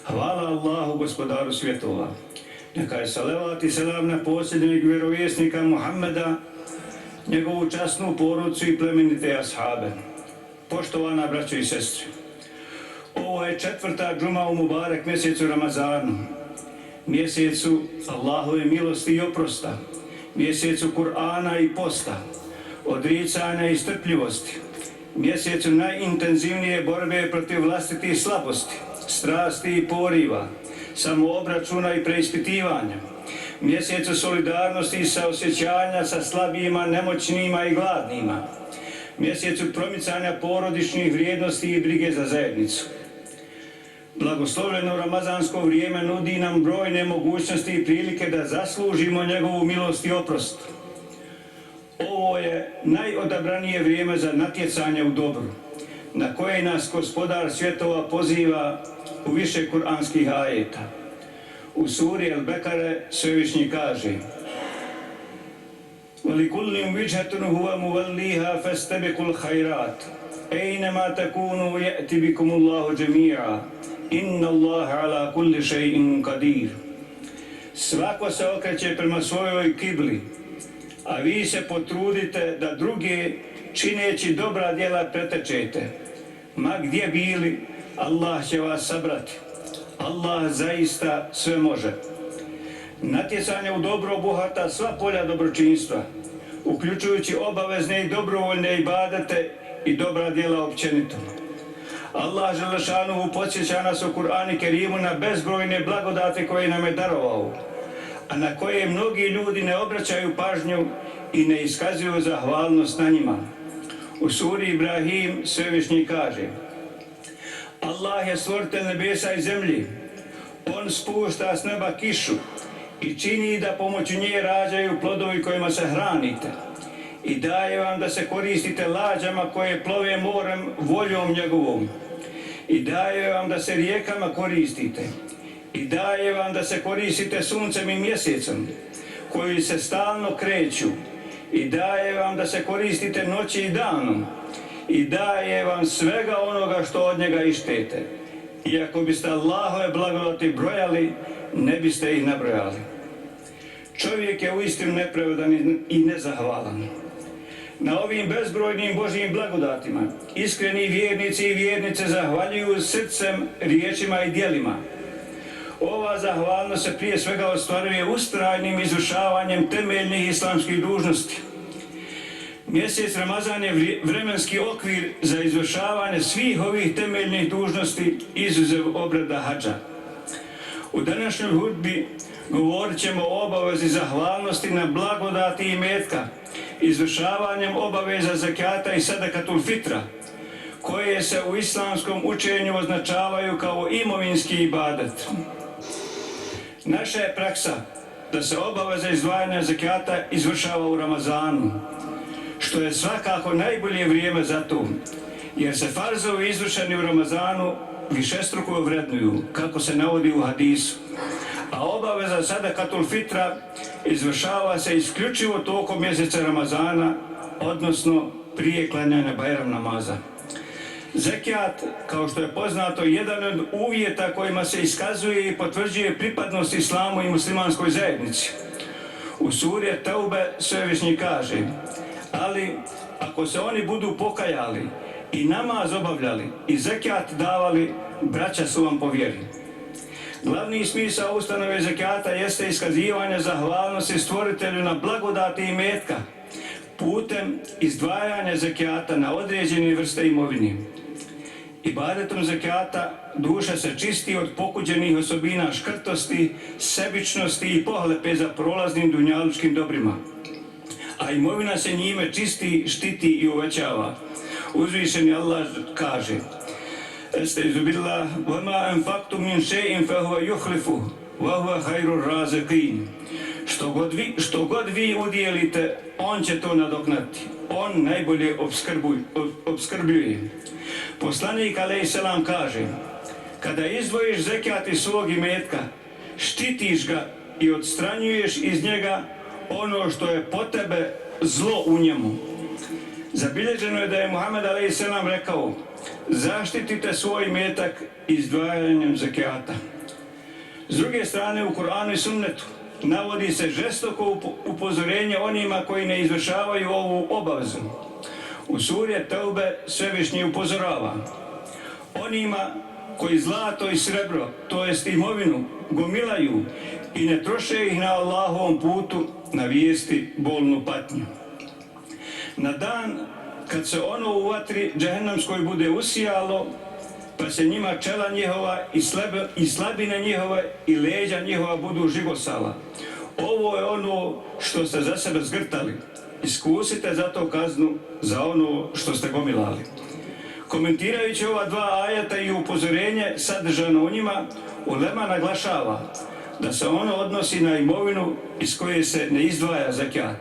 Hvala Allahu, gospodaru svjetova. Neka je salavat i selam na posljednjeg vjerovjesnika Muhammeda, njegovu časnu porodicu i plemenite ashabe. Poštovana braćo i sestre, ovo je 4. džuma u Mubarek mjesecu Ramazanu, mjesecu Allahove milosti i oprosta, mjesecu Kur'ana i posta, odricanja i strpljivosti, mjesecu najintenzivnije borbe protiv vlastitih slabosti, strasti i poriva, samoobračuna i preispitivanja, mjesecu solidarnosti i saosjećanja sa slabijima, nemoćnima i gladnima, mjesecu promicanja porodičnih vrijednosti i brige za zajednicu. Blagoslovljeno ramazansko vrijeme nudi nam brojne mogućnosti i prilike da zaslužimo njegovu milost i oprost. Ovo je najodabranije vrijeme za natjecanje u dobru, na koje nas gospodar svjetova poziva u više kuranskih ajeta. U suri El-Bekare Svevišnji kaže: وَلِكُلِّمْ وِجْهَةٌ هُوَ مُوَلِّيهَا فَاسْتَبِقُوا الْخَيْرَاتِ أَيْنَمَا تَكُونُوا يَأْتِ بِكُمُ اللَّهُ جَمِيعًا إِنَّ اللَّهَ عَلَى كُلِّ شَيْءٍ قَدِيرٌ. Svako se okreće prema svojoj kibli, a vi se potrudite da druge, čineći dobra djela, pretečete. Ma gdje bili, Allah će vas sabrati. Allah zaista sve može. Natjecanje u dobro obuhvata sva polja dobročinstva, uključujući obavezne i dobrovoljne ibadete i dobra djela općenito. Allah Želešanuhu podsjeća nas u Kur'anu Kerimu na bezbrojne blagodate koje nam je darovao, a na koje mnogi ljudi ne obraćaju pažnju i ne iskazuju zahvalnost na njima. U suri Ibrahim Svevišnji kaže: Allah je stvoritelj nebesa i zemlji. On spušta s neba kišu i čini da pomoću nje rađaju plodovi kojima se hranite, i daje vam da se koristite lađama koje plove morem voljom njegovom, i daje vam da se rijekama koristite, i daje vam da se koristite suncem i mjesecom koji se stalno kreću, i daje vam da se koristite noći i danom, i daje vam svega onoga što od njega ištete. I ako biste Allahove blagodati brojali, ne biste ih nabrojali. Čovjek je uistinu nepravedan i nezahvalan. Na ovim bezbrojnim Božjim blagodatima iskreni vjernici i vjernice zahvaljuju srcem, riječima i djelima. Ova zahvalnost se prije svega ostvaruje ustrajnim izvršavanjem temeljnih islamskih dužnosti. Mjesec Ramazan je vremenski okvir za izvršavanje svih ovih temeljnih dužnosti izuzev obreda hadža. U današnjoj hudbi govorit ćemo o obavezi zahvalnosti na blagodati imetka, izvršavanjem obaveza zekata i sadakatul fitra, koje se u islamskom učenju označavaju kao imovinski ibadet. Naša je praksa da se obaveza izdvajanja zekata izvršava u Ramazanu, što je svakako najbolje vrijeme za to, jer se farzovi izvršeni u Ramazanu višestruko vrednuju, kako se navodi u hadisu, a obaveza sadakatul fitra izvršava se isključivo tokom mjeseca Ramazana, odnosno prije klanjanja Bajram namaza. Zekijat, kao što je poznato, jedan od uvjeta kojima se iskazuje i potvrđuje pripadnost islamu i muslimanskoj zajednici. U suri Taube Svevišnji kaže: ali ako se oni budu pokajali i namaz obavljali i zekijat davali, braća su vam po vjeri. Glavni smisao ustanove zekijata jeste iskazivanje zahvalnosti stvoritelju na blagodati imetka putem izdvajanja zekijata na određene vrste imovine. Ibadetom zekijata duša se čisti od pokuđenih osobina škrtosti, sebičnosti i pohlepe za prolaznim dunjalučkim dobrima, a imovina se njime čisti, štiti i uvećava. Uzvišeni Allah kaže: Estaizu billah, وَمَا أَنْفَقْتُمْ مِنْ شَيْءٍ فَهُوَ يُخْلِفُهُ وَهُوَ خَيْرُ الرَّازِقِينَ. Što god vi udjelite, on će to nadoknati. On najbolje obskrbljuje. Poslanik alejselam kaže: kada izdvojiš zekijat iz svog imetka, štitiš ga i odstranjuješ iz njega ono što je po tebe zlo u njemu. Zabilježeno je da je Muhammed alejselam rekao: zaštitite svoj imetak izdvajanjem zekijata. S druge strane, u Kur'anu i sunnetu navodi se žestoko upozorenje onima koji ne izvršavaju ovu obavezu. U suri Teube Svevišnji upozorava onima koji zlato i srebro, to jest imovinu, gomilaju i ne troše ih na Allahovom putu, navijesti bolnu patnju. Na dan kad se ono u vatri džehennemskoj bude usijalo, pa se njima čela njihova i slabine njihove i leđa njihova budu živosala. Ovo je ono što ste za sebe zgrtali. Iskusite zato kaznu za ono što ste gomilali. Komentirajući ova dva ajeta i upozorenje sadržano u njima, ulema naglašava da se ono odnosi na imovinu iz koje se ne izdvaja zekat,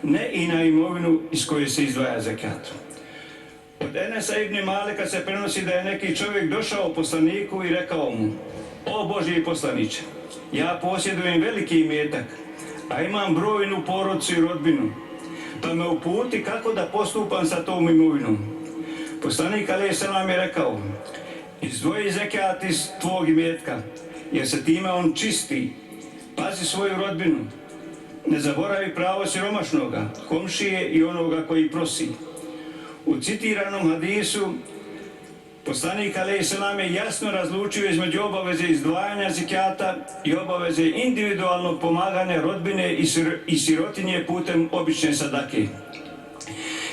ne i na imovinu iz koje se izdvaja zekat. Od Enesa ibn Malika se prenosi da je neki čovjek došao poslaniku i rekao mu: o Božji poslaniče, ja posjedujem veliki imetak, a imam brojnu porodcu i rodbinu, pa me uputi kako da postupam sa tom imovinom. Poslanik a.s. je rekao: izdvoji zekat iz tvog imetka, jer se time on čisti. Pazi svoju rodbinu, ne zaboravi pravo siromašnoga, komšije i onoga koji prosi. U citiranom hadisu poslanik a.s. je jasno razlučio između obaveze izdvajanja zekata i obaveze individualnog pomaganja rodbine i sirotinje putem obične sadake.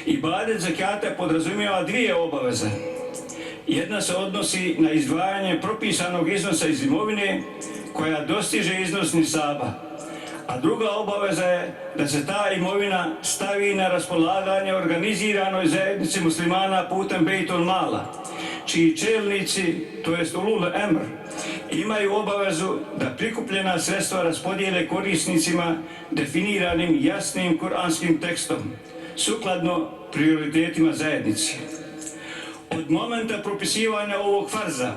Ibadet zekata podrazumijeva dvije obaveze. Jedna se odnosi na izdvajanje propisanog iznosa iz imovine koja dostiže iznos nisaba, a druga obaveza je da se ta imovina stavi na raspolaganje organiziranoj zajednici muslimana putem Bejtul Mala, čiji čelnici, to jest ulul emr, imaju obavezu da prikupljena sredstva raspodijele korisnicima definiranim jasnim kuranskim tekstom, sukladno prioritetima zajednice. Od momenta propisivanja ovog farza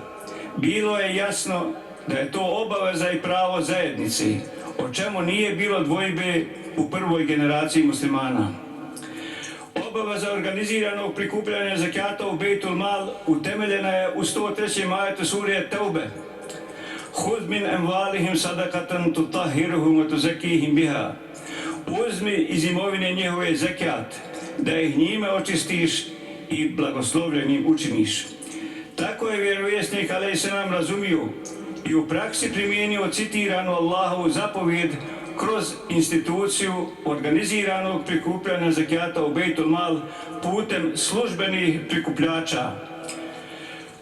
bilo je jasno da je to obaveza i pravo zajednice, o čemu nije bilo dvojbe u prvoj generaciji muslimana. Obaveza organiziranog prikupljanja zekata u Bejtul Mal utemeljena je u 103. ajetu sure Teube: Hud min emvalihim sadakatan tutahhiruhum wa tuzakihim biha. Uzmi iz imovine njihove zekat, da ih njime očistiš i blagoslovljenim učiniš. Tako je vjerovjesnik a.s. razumio i u praksi primijenio citiranu Allahovu zapovjed kroz instituciju organiziranog prikupljanja zekata u Bejtul Mal putem službenih prikupljača.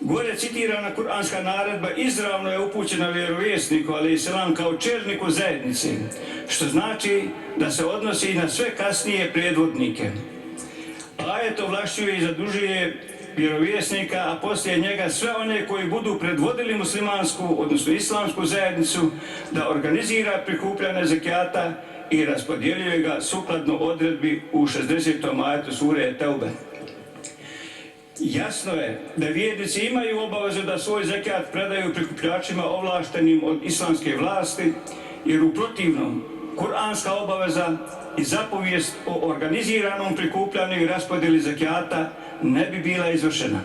Gore citirana kuranska naredba izravno je upućena vjerovjesniku a.s. kao čelniku zajednice, što znači da se odnosi na sve kasnije predvodnike. Ajet ovlašćuje i zadužuje vjerovjesnika, a poslije njega sve one koji budu predvodili muslimansku, odnosno islamsku zajednicu, da organizira prikupljanje zekata i raspodjeljuje ga sukladno odredbi u 60. ajetu sure Teube. Jasno je da vjernici imaju obavezu da svoj zekat predaju prikupljačima ovlaštenim od islamske vlasti, jer u protivnom kuranska obaveza i zapovijest o organiziranom prikupljanju i raspodjeli zekata ne bi bila izvršena.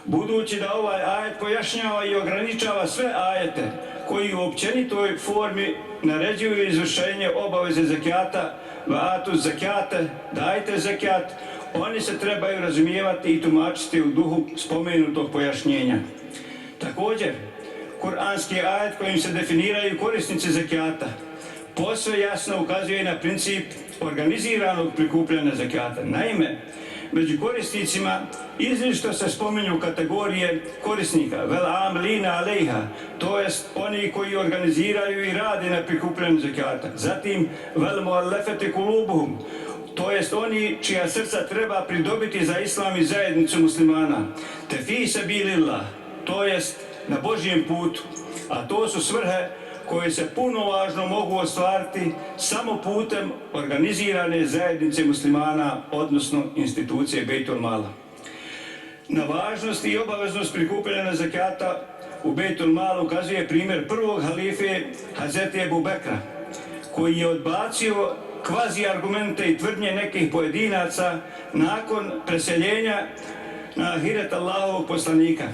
Budući da ovaj ajet pojašnjava i ograničava sve ajete koji u općenitoj formi naređuju izvršenje obaveze zekata, vatu zekate, dajte zekat, oni se trebaju razumijevati i tumačiti u duhu spomenutog pojašnjenja. Također, kuranski ajet kojim se definiraju korisnici zekata posve jasno ukazuje na princip organiziranog prikupljanja zekata. Naime, među korisnicima izričito se spominju kategorije korisnika, vel amlina alejha, to jest oni koji organiziraju i rade na prikupljanju zekata. Zatim, vel muallafati kulubuhum, to jest oni čija srca treba pridobiti za islam i zajednicu muslimana. Te fi sabilillah, to jest na Božjem putu, a to su svrhe koje se puno važno mogu ostvariti samo putem organizirane zajednice muslimana, odnosno institucije Bejtul Mala. Na važnost i obaveznost prikupljanja zekata u Bejtul Malu ukazuje primjer prvog halife Hazreti Ebu Bekra, koji je odbacio kvazi argumente i tvrdnje nekih pojedinaca nakon preseljenja na ahiret Allahovog poslanika,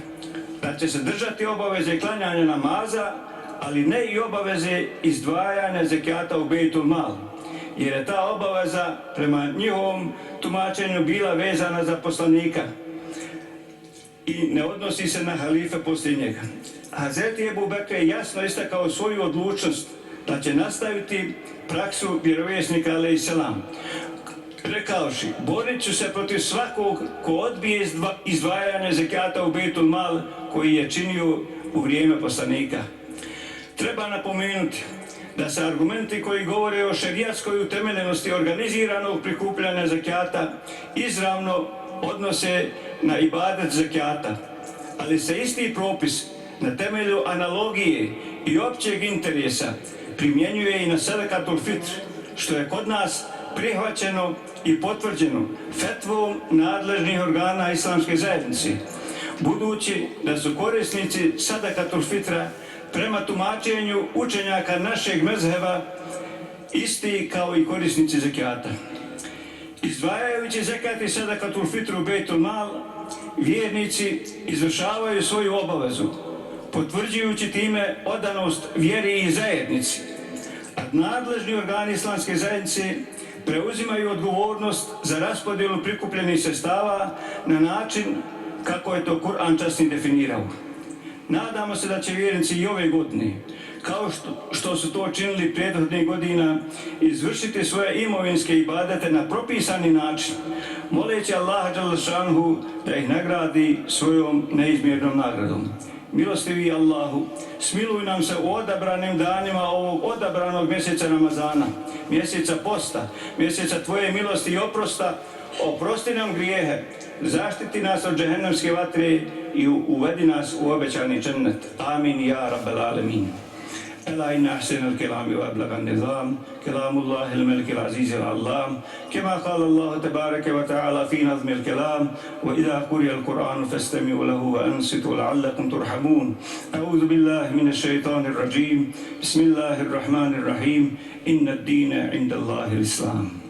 da će se držati obaveze klanjanja namaza, ali ne i obaveze izdvajanja zekijata u Bejtul Mal, jer je ta obaveza prema njihovom tumačenju bila vezana za poslanika i ne odnosi se na halife poslije njega. Hazreti Ebu Bekr je jasno istakao svoju odlučnost da će nastaviti praksu vjerovjesnika alejhi selam, rekavši: borit ću se protiv svakog ko odbije izdvajanje zekijata u Bejtul Mal koji je činio u vrijeme poslanika. Treba napomenuti da se argumenti koji govore o šerijatskoj utemeljenosti organiziranog prikupljanja zekijata izravno odnose na ibadet zekijata, ali se isti propis na temelju analogije i općeg interesa primjenjuje i na sadakatul fitr, što je kod nas prihvaćeno i potvrđeno fetvom nadležnih organa islamske zajednice, budući da su korisnici sadakatul fitra prema tumačenju učenjaka našeg mezheba isti kao i korisnici zekijata. Izdvajajući zekat i sadakatul fitru u Bejtul Mal, vjernici izvršavaju svoju obavezu, potvrđujući time odanost vjeri i zajednici, a nadležni organi islamske zajednice preuzimaju odgovornost za raspodjelu prikupljenih sredstava na način kako je to Kur'an časni definirao. Nadamo se da će vjernici i ove godine, kao što su to činili prethodnih godina, izvršiti svoje imovinske ibadete na propisani način, moleći Allaha dželle šanehu da ih nagradi svojom neizmjernom nagradom. Milostivi Allahu, smiluj nam se u odabranim danima ovog odabranog mjeseca Ramazana, mjeseca posta, mjeseca Tvoje milosti i oprosta. Oprosti nam grijehe, zaštiti nas od džehennemske vatre i uvedi nas u obećani džennet. Amin ja rabbel alemin. ألا إن أحسن الكلام وأبلغ النظام كلام الله الملك العزيز العلام كما قال الله تبارك وتعالى في نظم الكلام وإذا قرئ القرآن فاستمعوا له وأنصتوا لعلكم ترحمون. أعوذ بالله من الشيطان الرجيم. بسم الله الرحمن الرحيم. إن الدين عند الله الإسلام.